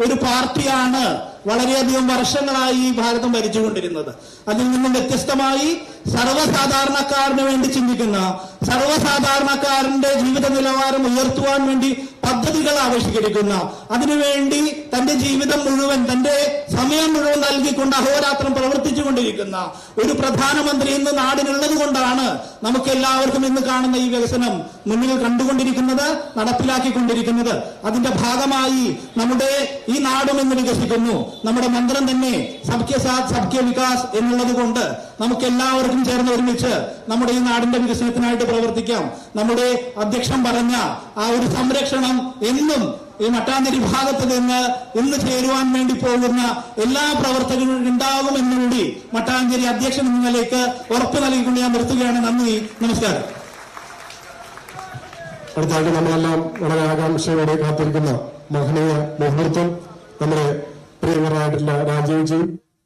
ഒരു പാർട്ടിയാണ് വളരെയധികം വർഷങ്ങളായി ഈ ഭാരതം ഭരിച്ചുകൊണ്ടിരുന്നത്. അതിൽ നിന്നും വ്യത്യസ്തമായി സർവ്വസാധാരണക്കാരന് വേണ്ടി ചിന്തിക്കുന്ന, സർവ്വസാധാരണക്കാരന്റെ ജീവിത നിലവാരം ഉയർത്തുവാൻ വേണ്ടി പദ്ധതികൾ ആവിഷ്കരിക്കുന്ന, അതിനുവേണ്ടി തന്റെ ജീവിതം മുഴുവൻ, തന്റെ സമയം മുഴുവൻ നൽകിക്കൊണ്ട് അഹോരാത്രം പ്രവർത്തിച്ചുകൊണ്ടിരിക്കുന്ന ഒരു പ്രധാനമന്ത്രി ഇന്ന് നാടിനുള്ളത് കൊണ്ടാണ് നമുക്ക് എല്ലാവർക്കും ഇന്ന് കാണുന്ന ഈ വികസനം മുന്നിൽ കണ്ടുകൊണ്ടിരിക്കുന്നത്, നടപ്പിലാക്കിക്കൊണ്ടിരിക്കുന്നത്. അതിന്റെ ഭാഗമായി നമ്മുടെ ഈ നാടും ഇന്ന് വികസിക്കുന്നു. നമ്മുടെ മന്ത്രം തന്നെ സബ്കെ സാത്ത് സബ്കെ വികാസ് എന്നുള്ളത് കൊണ്ട് നമുക്ക് എല്ലാവർക്കും ചേർന്ന് ഒരുമിച്ച് നമ്മുടെ ഈ നാടിന്റെ വികസനത്തിനായിട്ട് പ്രവർത്തിക്കാം. നമ്മുടെ അധ്യക്ഷൻ പറഞ്ഞ ആ ഒരു സംരക്ഷണം എന്നും ഈ മട്ടാഞ്ചേരി ഭാഗത്ത് നിന്ന് ഇന്ന് ചേരുവാൻ വേണ്ടി പോകുന്ന എല്ലാ പ്രവർത്തകരും ഉണ്ടാകുമെന്നുകൂടി മട്ടാഞ്ചേരി അധ്യക്ഷൻ എന്ന നിലയ്ക്ക് ഉറപ്പ് നൽകിക്കൊണ്ട് ഞാൻ നിർത്തുകയാണ്. നന്ദി, നമസ്കാരം. അടുത്തായിട്ട് നമ്മളെല്ലാം വളരെ ആകാംക്ഷയോടെ കാത്തിരിക്കുന്ന മഹനീയ മുഹൂർത്തം നമ്മുടെ പ്രിയങ്കരായിട്ടുള്ള രാജീവ്ജി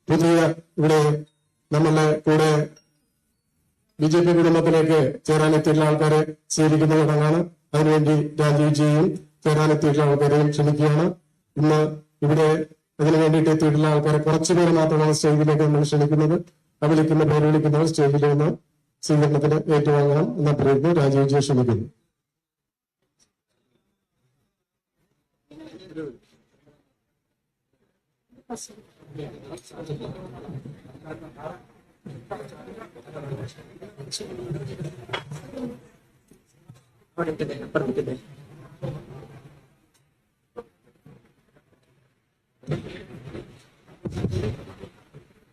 പുതിയ ഇവിടെ നമ്മളുടെ കൂടെ BJP കുടുംബത്തിലേക്ക് ചേരാനെത്തിയിട്ടുള്ള ആൾക്കാരെ സ്വീകരിക്കുന്ന ചടങ്ങാണ്. അതിനുവേണ്ടി രാജീവ്ജിയും ചേരാനെത്തിയിട്ടുള്ള ആൾക്കാരെയും ക്ഷണിക്കുകയാണ്. ഇന്ന് ഇവിടെ അതിനു വേണ്ടിയിട്ട് എത്തിയിട്ടുള്ള ആൾക്കാരെ കുറച്ചുപേര് മാത്രമാണ് സ്റ്റേജിലേക്ക് നമ്മൾ ക്ഷണിക്കുന്നത്. വിളിക്കുന്ന പേര് വിളിക്കുന്നവർ സ്റ്റേജിൽ നിന്ന് സ്വീകരണത്തിന് ഏറ്റുവാങ്ങണം എന്ന പ്രയത്നം രാജീവ്ജിയെ ക്ഷണിക്കുന്നു.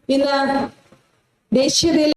ഇന്ന് ദേശീയ